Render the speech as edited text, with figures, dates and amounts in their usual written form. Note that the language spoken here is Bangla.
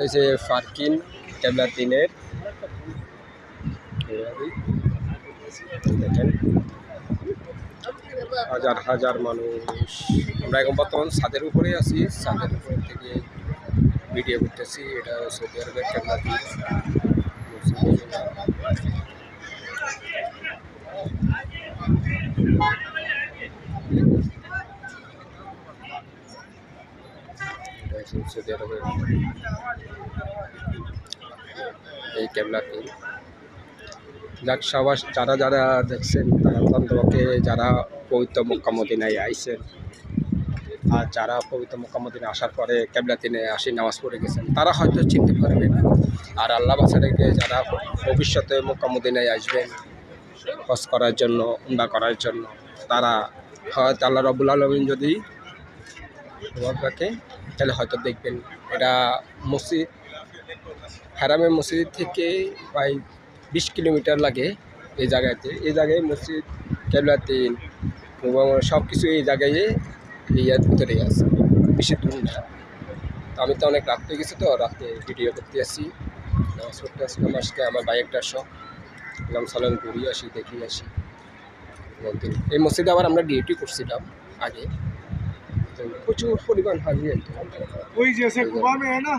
এই যে ফারকিন কেবলা তিনের দেখেন হাজার হাজার মানুষ। আমরা এখন বর্তমান ছাদের উপরে আছি, ছাদের উপর থেকে ভিডিও করতেছি। এটা সৌদি আরবের কেবলা তিন। সৌদি আরবের এই কেবলা তিন। যাক সবাই যারা যারা দেখছেন তারা অন্ততপক্ষে যারা পবিত্র মক্কা মদিনায় আইছেন আর যারা পবিত্র মক্কা মদিনায় আসার পরে কেবলা তিনে আসি নামাজ পড়ে গেছেন তারা হয়তো চিনতে পারবেন। আর আল্লাহ বাছা রেখে যারা ভবিষ্যতে মক্কা মদিনায় আসবেন হজ করার জন্য, উমরা করার জন্য, তারা হয়তো আল্লাহ রাব্বুল আলামিন যদি রাখে তাহলে হয়তো দেখবেন। এটা মসজিদ হারামে মসজিদ থেকে প্রায় 20 কিলোমিটার লাগে এই জায়গাতে। এই জায়গায় মসজিদ কেবলা তিন এবং সব কিছু এই জায়গায় ইয়ার ভিতরেই আছে, বেশি দূর না। তো আমি তো অনেক রাত্রে গেছি, তো রাতে ভিডিও করতে আসি, নামাজ পড়তে আসলাম। আজকে আমার বাইকটার শখ এলাম সালাম ঘুরিয়ে আসি, দেখি আসি মন্দির। এই মসজিদে আবার আমরা ডিউটি করছিলাম আগে, তো প্রচুর পরিমাণ হাজির। ওই জैसे कुबा में है ना